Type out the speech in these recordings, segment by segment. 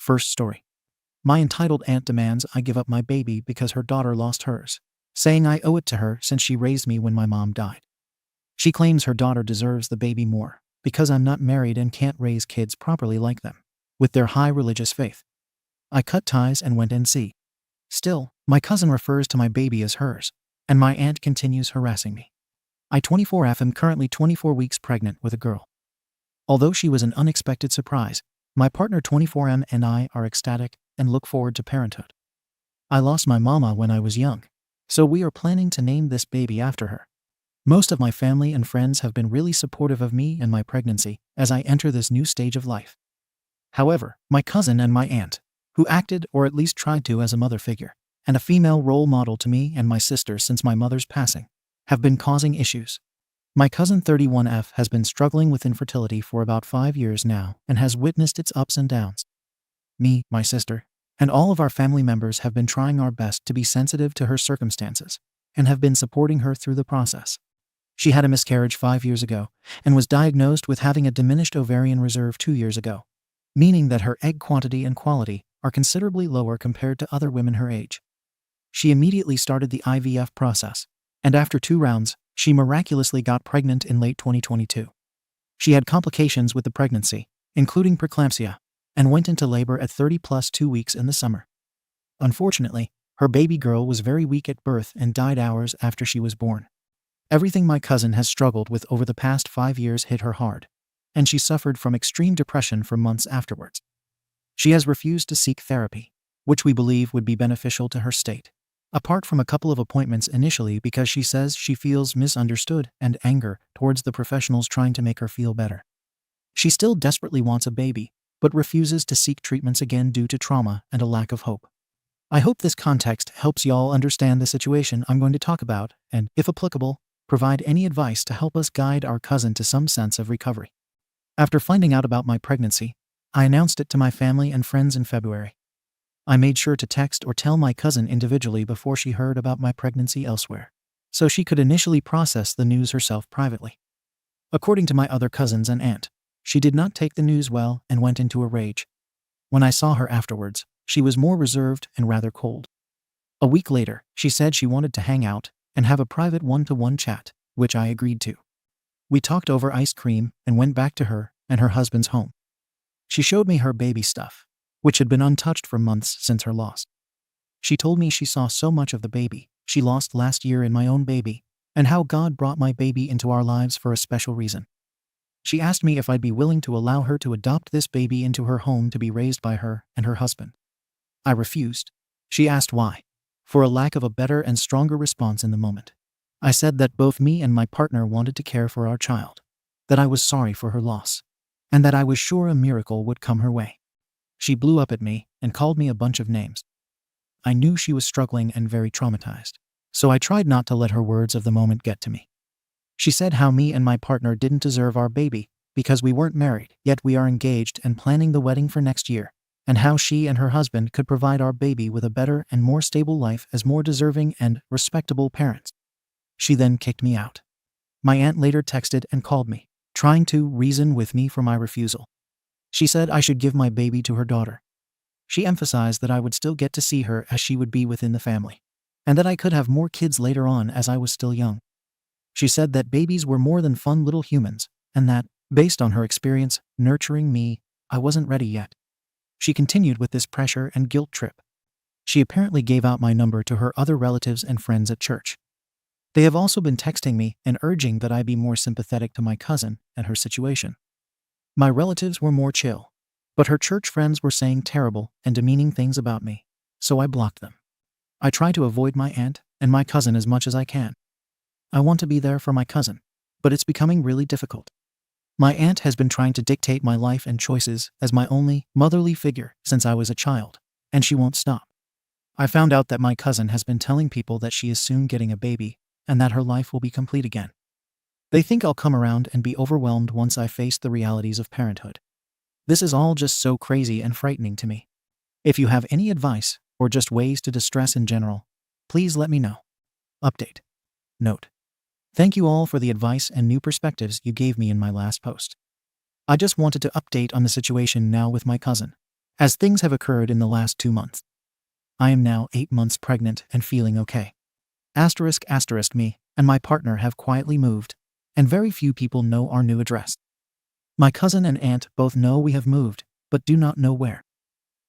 First story. My entitled aunt demands I give up my baby because her daughter lost hers, saying I owe it to her since she raised me when my mom died. She claims her daughter deserves the baby more because I'm not married and can't raise kids properly like them, with their high religious faith. I cut ties and went NC. Still, my cousin refers to my baby as hers, and my aunt continues harassing me. I 24F am currently 24 weeks pregnant with a girl. Although she was an unexpected surprise, my partner 24M and I are ecstatic and look forward to parenthood. I lost my mama when I was young, so we are planning to name this baby after her. Most of my family and friends have been really supportive of me and my pregnancy as I enter this new stage of life. However, my cousin and my aunt, who acted or at least tried to as a mother figure, and a female role model to me and my sister since my mother's passing, have been causing issues. My cousin 31F has been struggling with infertility for about 5 years now and has witnessed its ups and downs. Me, my sister, and all of our family members have been trying our best to be sensitive to her circumstances and have been supporting her through the process. She had a miscarriage 5 years ago and was diagnosed with having a diminished ovarian reserve 2 years ago, meaning that her egg quantity and quality are considerably lower compared to other women her age. She immediately started the IVF process, and after 2 rounds, she miraculously got pregnant in late 2022. She had complications with the pregnancy, including preeclampsia, and went into labor at 30+2 weeks in the summer. Unfortunately, her baby girl was very weak at birth and died hours after she was born. Everything my cousin has struggled with over the past 5 years hit her hard, and she suffered from extreme depression for months afterwards. She has refused to seek therapy, which we believe would be beneficial to her state, apart from a couple of appointments initially because she says she feels misunderstood and anger towards the professionals trying to make her feel better. She still desperately wants a baby, but refuses to seek treatments again due to trauma and a lack of hope. I hope this context helps y'all understand the situation I'm going to talk about and, if applicable, provide any advice to help us guide our cousin to some sense of recovery. After finding out about my pregnancy, I announced it to my family and friends in February. I made sure to text or tell my cousin individually before she heard about my pregnancy elsewhere, so she could initially process the news herself privately. According to my other cousins and aunt, she did not take the news well and went into a rage. When I saw her afterwards, she was more reserved and rather cold. A week later, she said she wanted to hang out and have a private one-to-one chat, which I agreed to. We talked over ice cream and went back to her and her husband's home. She showed me her baby stuff, which had been untouched for months since her loss. She told me she saw so much of the baby she lost last year in my own baby, and how God brought my baby into our lives for a special reason. She asked me if I'd be willing to allow her to adopt this baby into her home to be raised by her and her husband. I refused. She asked why, for a lack of a better and stronger response in the moment. I said that both me and my partner wanted to care for our child, that I was sorry for her loss, and that I was sure a miracle would come her way. She blew up at me and called me a bunch of names. I knew she was struggling and very traumatized, so I tried not to let her words of the moment get to me. She said how me and my partner didn't deserve our baby because we weren't married, yet we are engaged and planning the wedding for next year, and how she and her husband could provide our baby with a better and more stable life as more deserving and respectable parents. She then kicked me out. My aunt later texted and called me, trying to reason with me for my refusal. She said I should give my baby to her daughter. She emphasized that I would still get to see her as she would be within the family, and that I could have more kids later on as I was still young. She said that babies were more than fun little humans, and that, based on her experience nurturing me, I wasn't ready yet. She continued with this pressure and guilt trip. She apparently gave out my number to her other relatives and friends at church. They have also been texting me and urging that I be more sympathetic to my cousin and her situation. My relatives were more chill, but her church friends were saying terrible and demeaning things about me, so I blocked them. I try to avoid my aunt and my cousin as much as I can. I want to be there for my cousin, but it's becoming really difficult. My aunt has been trying to dictate my life and choices as my only motherly figure since I was a child, and she won't stop. I found out that my cousin has been telling people that she is soon getting a baby and that her life will be complete again. They think I'll come around and be overwhelmed once I face the realities of parenthood. This is all just so crazy and frightening to me. If you have any advice or just ways to distress in general, please let me know. Update. Note. Thank you all for the advice and new perspectives you gave me in my last post. I just wanted to update on the situation now with my cousin. as things have occurred in the last 2 months. I am now 8 months pregnant and feeling okay. Me and my partner have quietly moved, and very few people know our new address. My cousin and aunt both know we have moved, but do not know where.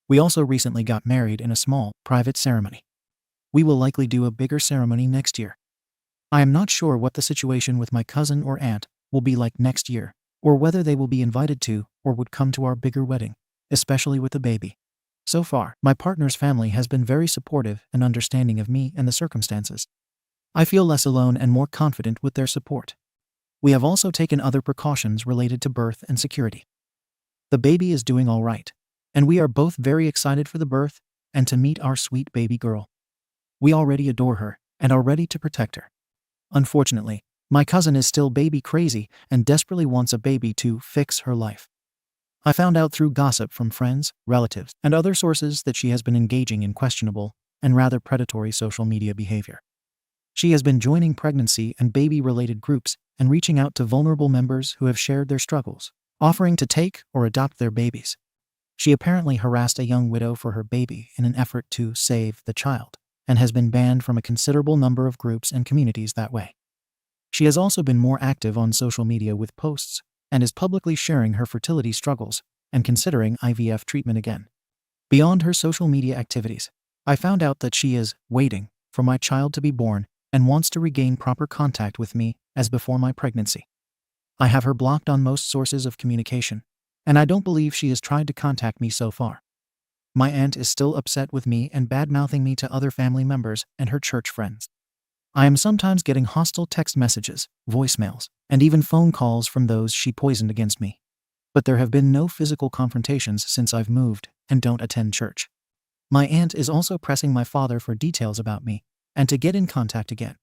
We also recently got married in a small, private ceremony. We will likely do a bigger ceremony next year. I am not sure what the situation with my cousin or aunt will be like next year, or whether they will be invited to or would come to our bigger wedding, especially with the baby. So far, my partner's family has been very supportive and understanding of me and the circumstances. I feel less alone and more confident with their support. We have also taken other precautions related to birth and security. The baby is doing all right, and we are both very excited for the birth and to meet our sweet baby girl. We already adore her and are ready to protect her. Unfortunately, my cousin is still baby crazy and desperately wants a baby to fix her life. I found out through gossip from friends, relatives, and other sources that she has been engaging in questionable and rather predatory social media behavior. She has been joining pregnancy and baby-related groups and reaching out to vulnerable members who have shared their struggles, offering to take or adopt their babies. She apparently harassed a young widow for her baby in an effort to save the child, and has been banned from a considerable number of groups and communities that way. She has also been more active on social media with posts, and is publicly sharing her fertility struggles and considering IVF treatment again. Beyond her social media activities, I found out that she is waiting for my child to be born and wants to regain proper contact with me as before my pregnancy. I have her blocked on most sources of communication, and I don't believe she has tried to contact me so far. My aunt is still upset with me and bad-mouthing me to other family members and her church friends. I am sometimes getting hostile text messages, voicemails, and even phone calls from those she poisoned against me. But there have been no physical confrontations since I've moved and don't attend church. My aunt is also pressing my father for details about me and to get in contact again.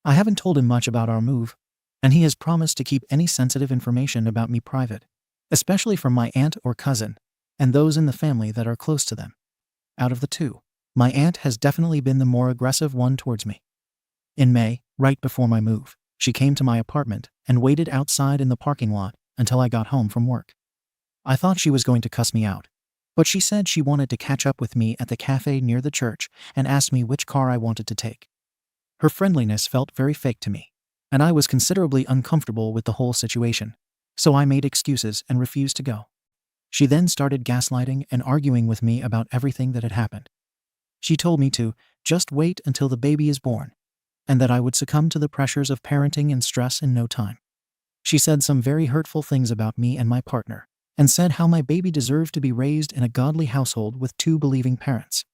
I haven't told him much about our move, and he has promised to keep any sensitive information about me private, especially from my aunt or cousin, and those in the family that are close to them. Out of the two, my aunt has definitely been the more aggressive one towards me. In May, right before my move, she came to my apartment and waited outside in the parking lot until I got home from work. I thought she was going to cuss me out, but she said she wanted to catch up with me at the cafe near the church and asked me which car I wanted to take. Her friendliness felt very fake to me, and I was considerably uncomfortable with the whole situation, so I made excuses and refused to go. She then started gaslighting and arguing with me about everything that had happened. She told me to just wait until the baby is born, and that I would succumb to the pressures of parenting and stress in no time. She said some very hurtful things about me and my partner, and said how my baby deserved to be raised in a godly household with 2 believing parents.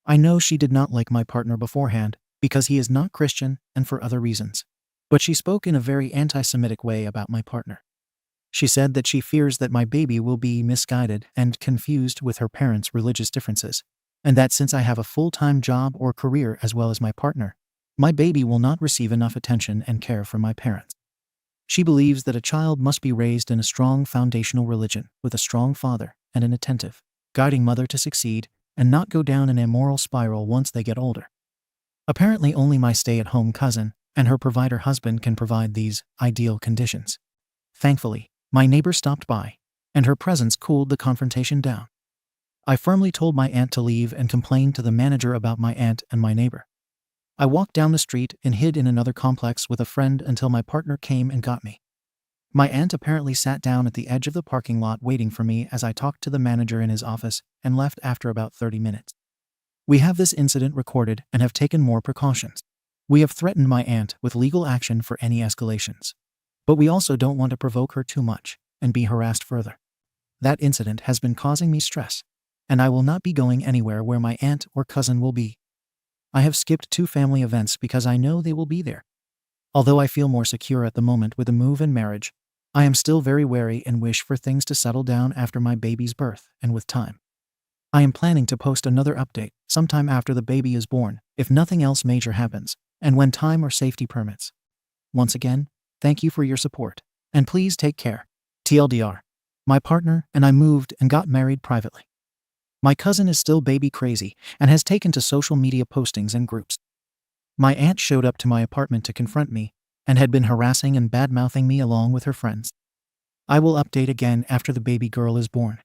I know she did not like my partner beforehand because he is not Christian and for other reasons, but she spoke in a very anti-Semitic way about my partner. She said that she fears that my baby will be misguided and confused with her parents' religious differences, and that since I have a full-time job or career as well as my partner, my baby will not receive enough attention and care from my parents. She believes that a child must be raised in a strong foundational religion with a strong father and an attentive, guiding mother to succeed and not go down an immoral spiral once they get older. Apparently only my stay-at-home cousin and her provider husband can provide these ideal conditions. Thankfully, my neighbor stopped by, and her presence cooled the confrontation down. I firmly told my aunt to leave and complained to the manager about my aunt and my neighbor. I walked down the street and hid in another complex with a friend until my partner came and got me. My aunt apparently sat down at the edge of the parking lot waiting for me as I talked to the manager in his office and left after about 30 minutes. We have this incident recorded and have taken more precautions. We have threatened my aunt with legal action for any escalations, but we also don't want to provoke her too much and be harassed further. That incident has been causing me stress, and I will not be going anywhere where my aunt or cousin will be. I have skipped 2 family events because I know they will be there. Although I feel more secure at the moment with a move and marriage, I am still very wary and wish for things to settle down after my baby's birth and with time. I am planning to post another update sometime after the baby is born, if nothing else major happens, and when time or safety permits. Once again, thank you for your support, and please take care. TLDR, my partner and I moved and got married privately. My cousin is still baby crazy and has taken to social media postings and groups. My aunt showed up to my apartment to confront me and had been harassing and bad-mouthing me along with her friends. I will update again after the baby girl is born.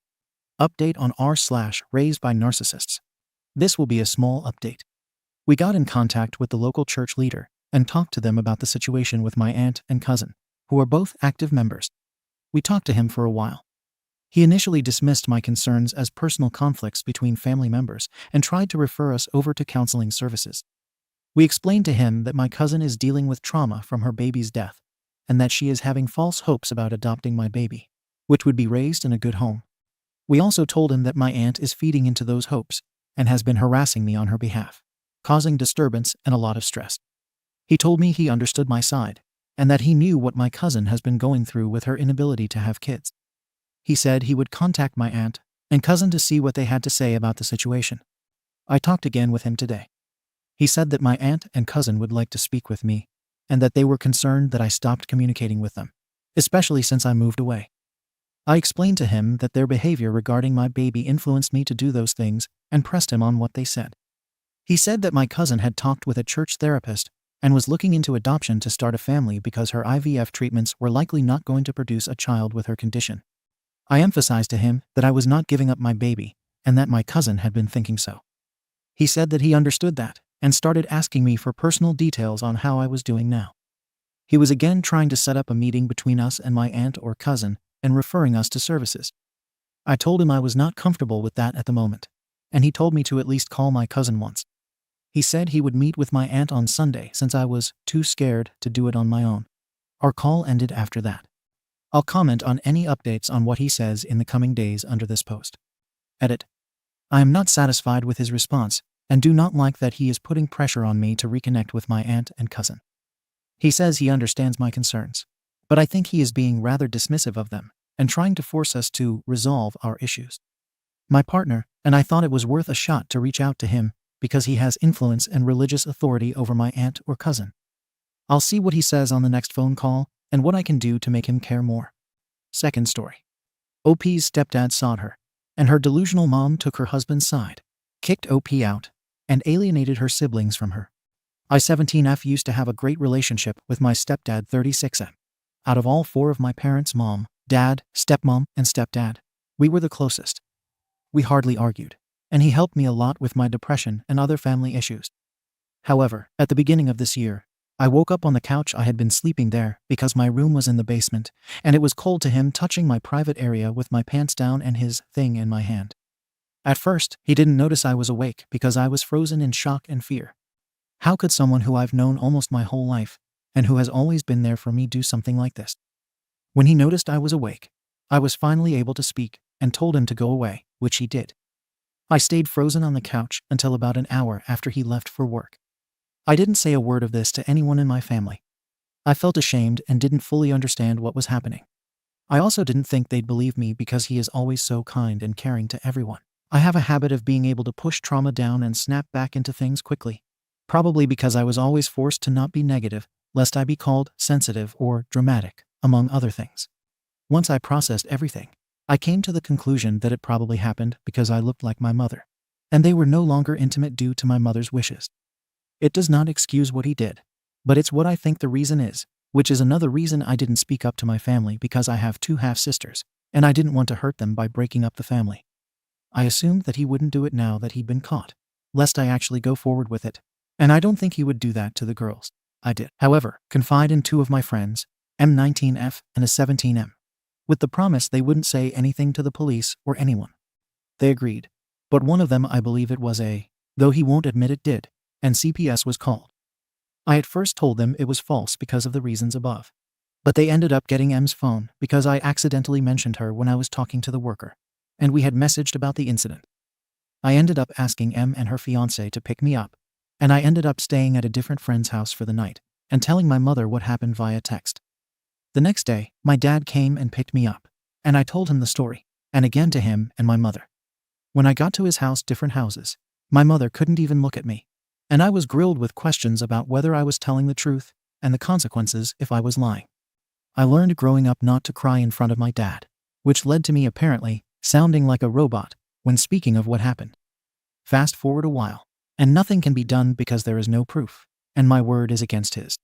Update on r/raised by narcissists. This will be a small update. We got in contact with the local church leader and talked to them about the situation with my aunt and cousin, who are both active members. We talked to him for a while. He initially dismissed my concerns as personal conflicts between family members and tried to refer us over to counseling services. We explained to him that my cousin is dealing with trauma from her baby's death and that she is having false hopes about adopting my baby, which would be raised in a good home. We also told him that my aunt is feeding into those hopes and has been harassing me on her behalf, causing disturbance and a lot of stress. He told me he understood my side and that he knew what my cousin has been going through with her inability to have kids. He said he would contact my aunt and cousin to see what they had to say about the situation. I talked again with him today. He said that my aunt and cousin would like to speak with me and that they were concerned that I stopped communicating with them, especially since I moved away. I explained to him that their behavior regarding my baby influenced me to do those things and pressed him on what they said. He said that my cousin had talked with a church therapist and was looking into adoption to start a family because her IVF treatments were likely not going to produce a child with her condition. I emphasized to him that I was not giving up my baby and that my cousin had been thinking so. He said that he understood that and started asking me for personal details on how I was doing now. He was again trying to set up a meeting between us and my aunt or cousin and referring us to services. I told him I was not comfortable with that at the moment, and he told me to at least call my cousin once. He said he would meet with my aunt on Sunday since I was too scared to do it on my own. Our call ended after that. I'll comment on any updates on what he says in the coming days under this post. Edit. I am not satisfied with his response and do not like that he is putting pressure on me to reconnect with my aunt and cousin. He says he understands my concerns, but I think he is being rather dismissive of them and trying to force us to resolve our issues. My partner and I thought it was worth a shot to reach out to him because he has influence and religious authority over my aunt or cousin. I'll see what he says on the next phone call and what I can do to make him care more. Second story. OP's stepdad sawed her, and her delusional mom took her husband's side, kicked OP out, and alienated her siblings from her. I 17F used to have a great relationship with my stepdad 36M. Out of all four of my parents' mom, dad, stepmom, and stepdad, we were the closest. We hardly argued, and he helped me a lot with my depression and other family issues. However, at the beginning of this year, I woke up on the couch I had been sleeping there because my room was in the basement, and it was cold to him touching my private area with my pants down and his thing in my hand. At first, he didn't notice I was awake because I was frozen in shock and fear. How could someone who I've known almost my whole life, and who has always been there for me, do something like this? When he noticed I was awake, I was finally able to speak and told him to go away, which he did. I stayed frozen on the couch until about an hour after he left for work. I didn't say a word of this to anyone in my family. I felt ashamed and didn't fully understand what was happening. I also didn't think they'd believe me because he is always so kind and caring to everyone. I have a habit of being able to push trauma down and snap back into things quickly. Probably because I was always forced to not be negative, lest I be called sensitive or dramatic, among other things. Once I processed everything, I came to the conclusion that it probably happened because I looked like my mother, and they were no longer intimate due to my mother's wishes. It does not excuse what he did, but it's what I think the reason is, which is another reason I didn't speak up to my family because I have 2 half-sisters, and I didn't want to hurt them by breaking up the family. I assumed that he wouldn't do it now that he'd been caught, lest I actually go forward with it, and I don't think he would do that to the girls. I did, however, confide in 2 of my friends, M19F and a 17M, with the promise they wouldn't say anything to the police or anyone. They agreed, but one of them, I believe it was A, though he won't admit it, did, and CPS was called. I at first told them it was false because of the reasons above, but they ended up getting M's phone because I accidentally mentioned her when I was talking to the worker, and we had messaged about the incident. I ended up asking M and her fiancé to pick me up, and I ended up staying at a different friend's house for the night and telling my mother what happened via text. The next day, my dad came and picked me up, and I told him the story, and again to him and my mother. When I got to his house, different houses, my mother couldn't even look at me, and I was grilled with questions about whether I was telling the truth and the consequences if I was lying. I learned growing up not to cry in front of my dad, which led to me apparently sounding like a robot when speaking of what happened. Fast forward a while, and nothing can be done because there is no proof, and my word is against his.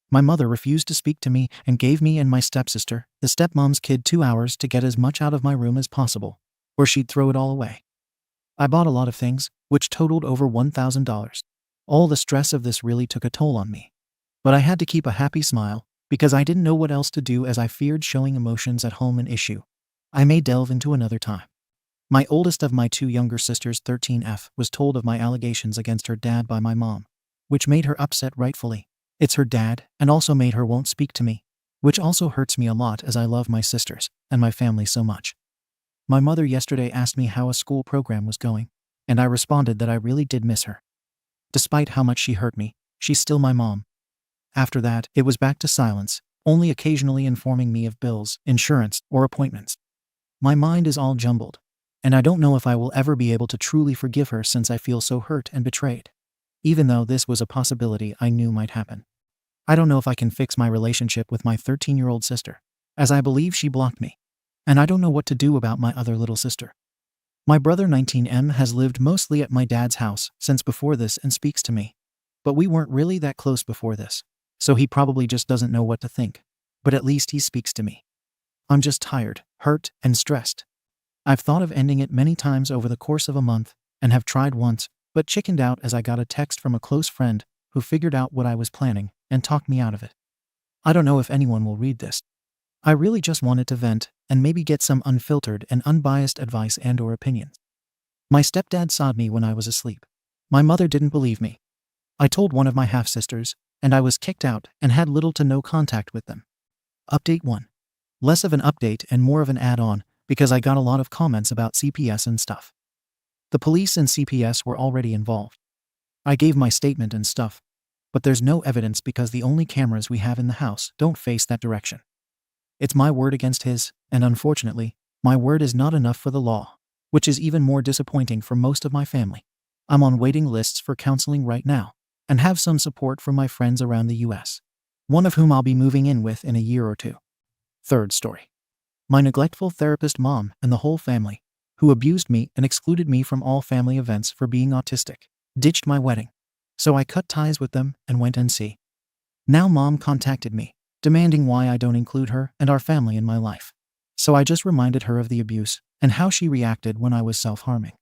My mother refused to speak to me and gave me and my stepsister, the stepmom's kid, 2 hours to get as much out of my room as possible, or she'd throw it all away. I bought a lot of things, which totaled over $1,000. All the stress of this really took a toll on me. But I had to keep a happy smile, because I didn't know what else to do, as I feared showing emotions at home an issue. I may delve into another time. My oldest of my 2 younger sisters, 13F, was told of my allegations against her dad by my mom, which made her upset rightfully. It's her dad, and also made her won't speak to me, which also hurts me a lot, as I love my sisters and my family so much. My mother yesterday asked me how a school program was going, and I responded that I really did miss her. Despite how much she hurt me, she's still my mom. After that, it was back to silence, only occasionally informing me of bills, insurance, or appointments. My mind is all jumbled, and I don't know if I will ever be able to truly forgive her, since I feel so hurt and betrayed, even though this was a possibility I knew might happen. I don't know if I can fix my relationship with my 13-year-old sister, as I believe she blocked me, and I don't know what to do about my other little sister. My brother 19M has lived mostly at my dad's house since before this and speaks to me, but we weren't really that close before this, so he probably just doesn't know what to think, but at least he speaks to me. I'm just tired, hurt, and stressed. I've thought of ending it many times over the course of a month, and have tried once, but chickened out as I got a text from a close friend who figured out what I was planning and talked me out of it. I don't know if anyone will read this. I really just wanted to vent and maybe get some unfiltered and unbiased advice and/or opinions. My stepdad sawed me when I was asleep. My mother didn't believe me. I told one of my half-sisters, and I was kicked out and had little to no contact with them. Update 1. Less of an update and more of an add-on, because I got a lot of comments about CPS and stuff. The police and CPS were already involved. I gave my statement and stuff, but there's no evidence because the only cameras we have in the house don't face that direction. It's my word against his, and unfortunately, my word is not enough for the law, which is even more disappointing for most of my family. I'm on waiting lists for counseling right now, and have some support from my friends around the US, one of whom I'll be moving in with in a year or 2. Third story. My neglectful therapist mom and the whole family, who abused me and excluded me from all family events for being autistic, ditched my wedding. So I cut ties with them and went NC. Now mom contacted me, demanding why I don't include her and our family in my life. So I just reminded her of the abuse and how she reacted when I was self-harming.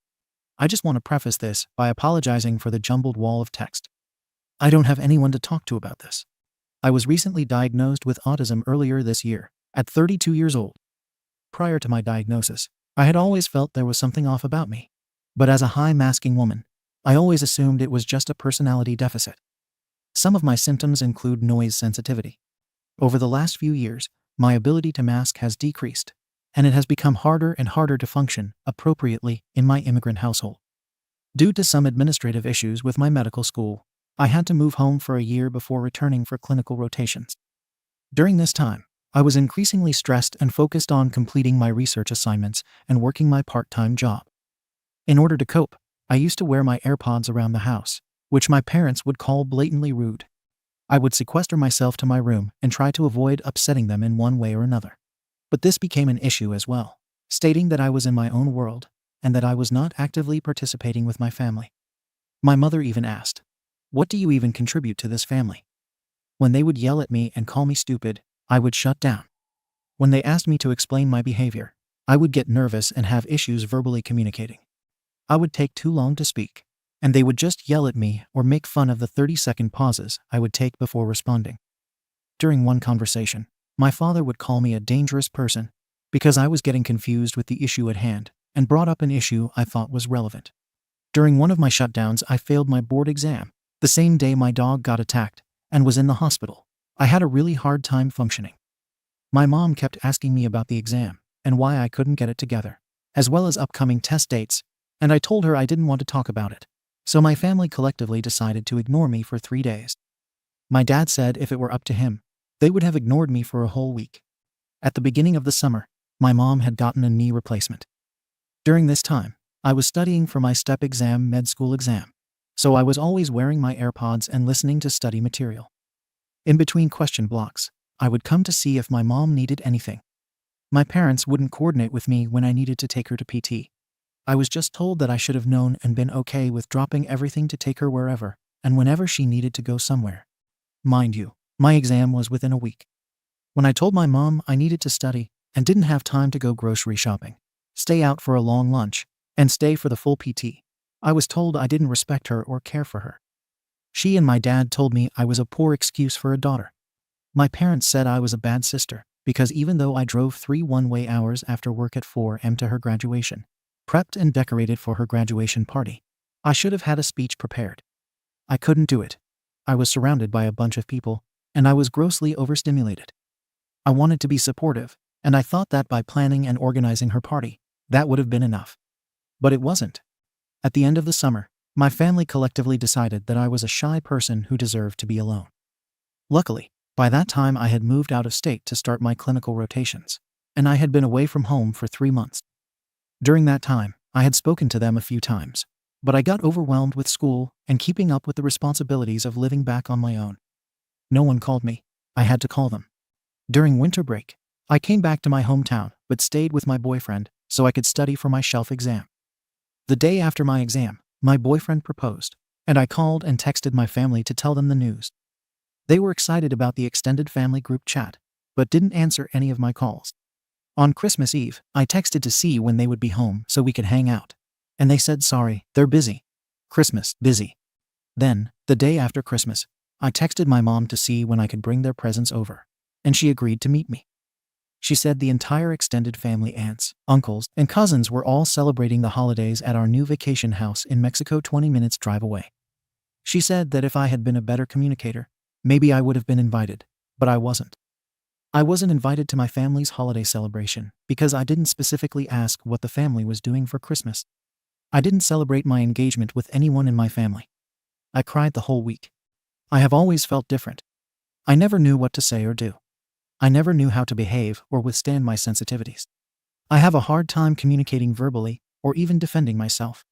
I just want to preface this by apologizing for the jumbled wall of text. I don't have anyone to talk to about this. I was recently diagnosed with autism earlier this year, at 32 years old. Prior to my diagnosis, I had always felt there was something off about me. But as a high-masking woman, I always assumed it was just a personality deficit. Some of my symptoms include noise sensitivity. Over the last few years, my ability to mask has decreased, and it has become harder and harder to function appropriately in my immigrant household. Due to some administrative issues with my medical school, I had to move home for a year before returning for clinical rotations. During this time, I was increasingly stressed and focused on completing my research assignments and working my part-time job. In order to cope, I used to wear my AirPods around the house, which my parents would call blatantly rude. I would sequester myself to my room and try to avoid upsetting them in one way or another. But this became an issue as well, stating that I was in my own world and that I was not actively participating with my family. My mother even asked, "What do you even contribute to this family?" When they would yell at me and call me stupid, I would shut down. When they asked me to explain my behavior, I would get nervous and have issues verbally communicating. I would take too long to speak, and they would just yell at me or make fun of the 30-second pauses I would take before responding. During one conversation, my father would call me a dangerous person because I was getting confused with the issue at hand and brought up an issue I thought was relevant. During one of my shutdowns, I failed my board exam, the same day my dog got attacked and was in the hospital. I had a really hard time functioning. My mom kept asking me about the exam and why I couldn't get it together, as well as upcoming test dates, and I told her I didn't want to talk about it. So my family collectively decided to ignore me for 3 days. My dad said if it were up to him, they would have ignored me for a whole week. At the beginning of the summer, my mom had gotten a knee replacement. During this time, I was studying for my step exam med school exam, so I was always wearing my AirPods and listening to study material. In between question blocks, I would come to see if my mom needed anything. My parents wouldn't coordinate with me when I needed to take her to PT. I was just told that I should have known and been okay with dropping everything to take her wherever and whenever she needed to go somewhere. Mind you, my exam was within a week. When I told my mom I needed to study and didn't have time to go grocery shopping, stay out for a long lunch, and stay for the full PT. I was told I didn't respect her or care for her. She and my dad told me I was a poor excuse for a daughter. My parents said I was a bad sister because even though I drove 3 one-way hours after work at 4 a.m. to her graduation, prepped and decorated for her graduation party, I should have had a speech prepared. I couldn't do it. I was surrounded by a bunch of people, and I was grossly overstimulated. I wanted to be supportive, and I thought that by planning and organizing her party, that would have been enough. But it wasn't. At the end of the summer, my family collectively decided that I was a shy person who deserved to be alone. Luckily, by that time I had moved out of state to start my clinical rotations, and I had been away from home for 3 months. During that time, I had spoken to them a few times, but I got overwhelmed with school and keeping up with the responsibilities of living back on my own. No one called me. I had to call them. During winter break, I came back to my hometown but stayed with my boyfriend so I could study for my shelf exam. The day after my exam, my boyfriend proposed, and I called and texted my family to tell them the news. They were excited about the extended family group chat, but didn't answer any of my calls. On Christmas Eve, I texted to see when they would be home so we could hang out, and they said sorry, they're busy. Christmas, busy. Then, the day after Christmas, I texted my mom to see when I could bring their presents over, and she agreed to meet me. She said the entire extended family, aunts, uncles, and cousins were all celebrating the holidays at our new vacation house in Mexico 20 minutes drive away. She said that if I had been a better communicator, maybe I would have been invited, but I wasn't. I wasn't invited to my family's holiday celebration because I didn't specifically ask what the family was doing for Christmas. I didn't celebrate my engagement with anyone in my family. I cried the whole week. I have always felt different. I never knew what to say or do. I never knew how to behave or withstand my sensitivities. I have a hard time communicating verbally or even defending myself.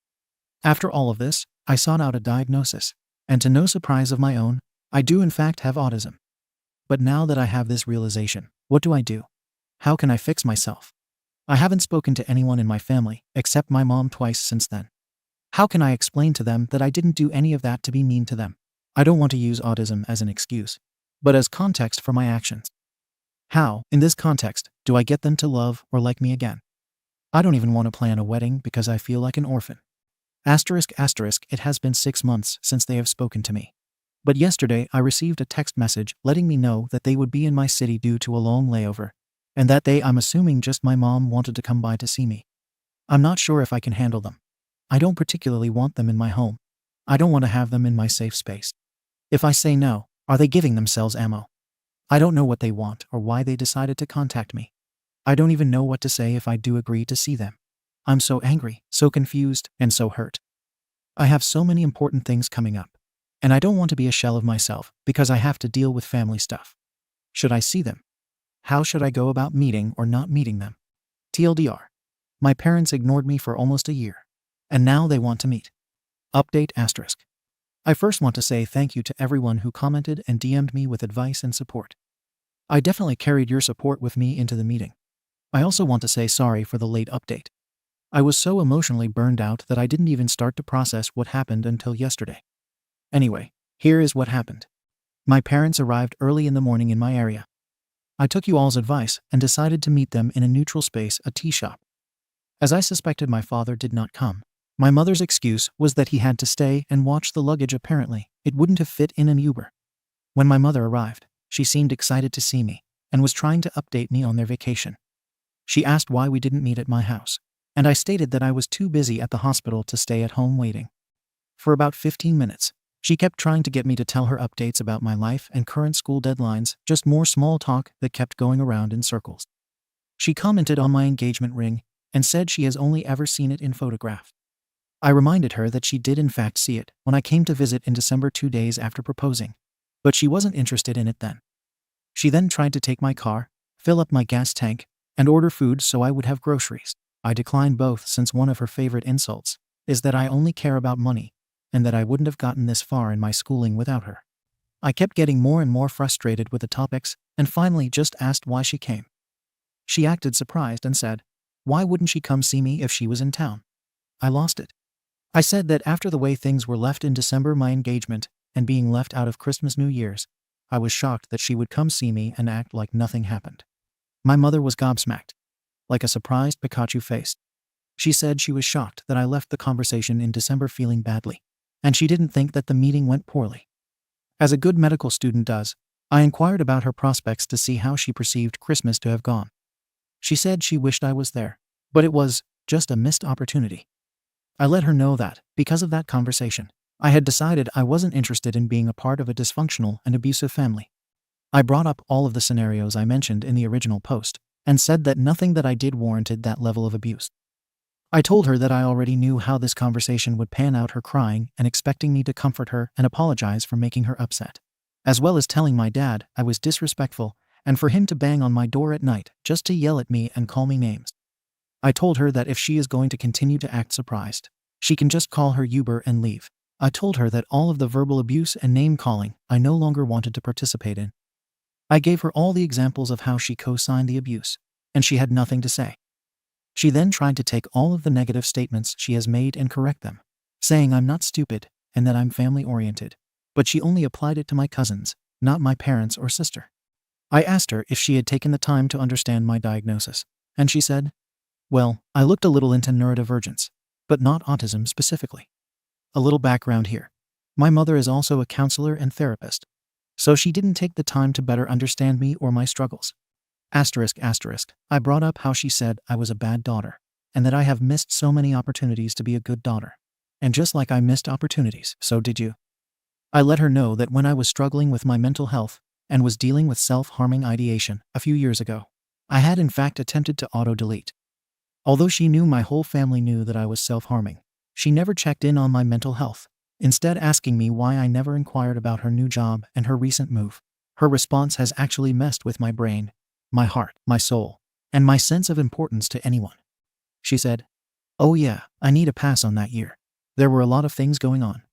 After all of this, I sought out a diagnosis, and to no surprise of my own, I do in fact have autism. But now that I have this realization, what do I do? How can I fix myself? I haven't spoken to anyone in my family, except my mom, twice since then. How can I explain to them that I didn't do any of that to be mean to them? I don't want to use autism as an excuse, but as context for my actions. How, in this context, do I get them to love or like me again? I don't even want to plan a wedding because I feel like an orphan. ***, it has been 6 months since they have spoken to me. But yesterday I received a text message letting me know that they would be in my city due to a long layover, and that I'm assuming just my mom wanted to come by to see me. I'm not sure if I can handle them. I don't particularly want them in my home. I don't want to have them in my safe space. If I say no, are they giving themselves ammo? I don't know what they want or why they decided to contact me. I don't even know what to say if I do agree to see them. I'm so angry, so confused, and so hurt. I have so many important things coming up, and I don't want to be a shell of myself because I have to deal with family stuff. Should I see them? How should I go about meeting or not meeting them? TLDR. My parents ignored me for almost a year, and now they want to meet. Update ***. I first want to say thank you to everyone who commented and DM'd me with advice and support. I definitely carried your support with me into the meeting. I also want to say sorry for the late update. I was so emotionally burned out that I didn't even start to process what happened until yesterday. Anyway, here is what happened. My parents arrived early in the morning in my area. I took you all's advice and decided to meet them in a neutral space, a tea shop. As I suspected, my father did not come. My mother's excuse was that he had to stay and watch the luggage. Apparently, it wouldn't have fit in an Uber. When my mother arrived, she seemed excited to see me and was trying to update me on their vacation. She asked why we didn't meet at my house, and I stated that I was too busy at the hospital to stay at home waiting. For about 15 minutes, she kept trying to get me to tell her updates about my life and current school deadlines, just more small talk that kept going around in circles. She commented on my engagement ring and said she has only ever seen it in photograph. I reminded her that she did in fact see it when I came to visit in December 2 days after proposing, but she wasn't interested in it then. She then tried to take my car, fill up my gas tank, and order food so I would have groceries. I declined both since one of her favorite insults is that I only care about money and that I wouldn't have gotten this far in my schooling without her. I kept getting more and more frustrated with the topics and finally just asked why she came. She acted surprised and said, "Why wouldn't she come see me if she was in town?" I lost it. I said that after the way things were left in December, my engagement, and being left out of Christmas, New Year's, I was shocked that she would come see me and act like nothing happened. My mother was gobsmacked, like a surprised Pikachu face. She said she was shocked that I left the conversation in December feeling badly, and she didn't think that the meeting went poorly. As a good medical student does, I inquired about her prospects to see how she perceived Christmas to have gone. She said she wished I was there, but it was just a missed opportunity. I let her know that, because of that conversation, I had decided I wasn't interested in being a part of a dysfunctional and abusive family. I brought up all of the scenarios I mentioned in the original post, and said that nothing that I did warranted that level of abuse. I told her that I already knew how this conversation would pan out, her crying and expecting me to comfort her and apologize for making her upset, as well as telling my dad I was disrespectful and for him to bang on my door at night just to yell at me and call me names. I told her that if she is going to continue to act surprised, she can just call her Uber and leave. I told her that all of the verbal abuse and name-calling I no longer wanted to participate in. I gave her all the examples of how she co-signed the abuse, and she had nothing to say. She then tried to take all of the negative statements she has made and correct them, saying I'm not stupid and that I'm family-oriented, but she only applied it to my cousins, not my parents or sister. I asked her if she had taken the time to understand my diagnosis, and she said, well, I looked a little into neurodivergence, but not autism specifically. A little background here. My mother is also a counselor and therapist, so she didn't take the time to better understand me or my struggles. Asterisk. I brought up how she said I was a bad daughter, and that I have missed so many opportunities to be a good daughter. And just like I missed opportunities, so did you. I let her know that when I was struggling with my mental health and was dealing with self-harming ideation a few years ago, I had in fact attempted to auto-delete. Although she knew my whole family knew that I was self-harming, she never checked in on my mental health, instead asking me why I never inquired about her new job and her recent move. Her response has actually messed with my brain, my heart, my soul, and my sense of importance to anyone. She said, oh yeah, I need a pass on that year. There were a lot of things going on.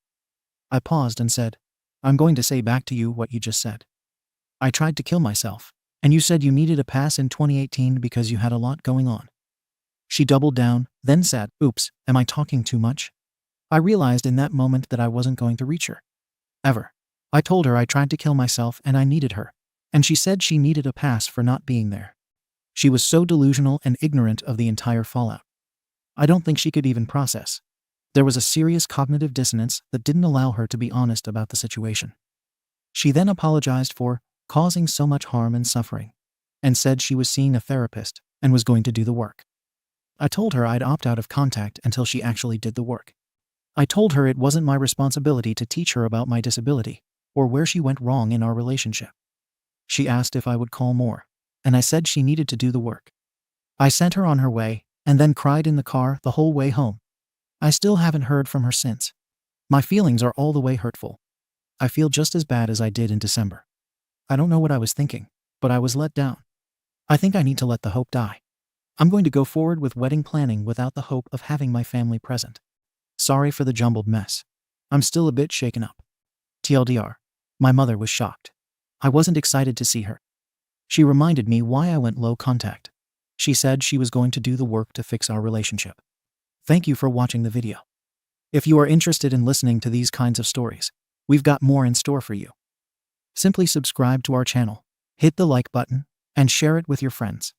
I paused and said, I'm going to say back to you what you just said. I tried to kill myself, and you said you needed a pass in 2018 because you had a lot going on. She doubled down, then said, oops, am I talking too much? I realized in that moment that I wasn't going to reach her. Ever. I told her I tried to kill myself and I needed her, and she said she needed a pass for not being there. She was so delusional and ignorant of the entire fallout. I don't think she could even process. There was a serious cognitive dissonance that didn't allow her to be honest about the situation. She then apologized for causing so much harm and suffering, and said she was seeing a therapist and was going to do the work. I told her I'd opt out of contact until she actually did the work. I told her it wasn't my responsibility to teach her about my disability or where she went wrong in our relationship. She asked if I would call more, and I said she needed to do the work. I sent her on her way and then cried in the car the whole way home. I still haven't heard from her since. My feelings are all the way hurtful. I feel just as bad as I did in December. I don't know what I was thinking, but I was let down. I think I need to let the hope die. I'm going to go forward with wedding planning without the hope of having my family present. Sorry for the jumbled mess. I'm still a bit shaken up. TLDR. My mother was shocked. I wasn't excited to see her. She reminded me why I went low contact. She said she was going to do the work to fix our relationship. Thank you for watching the video. If you are interested in listening to these kinds of stories, we've got more in store for you. Simply subscribe to our channel, hit the like button, and share it with your friends.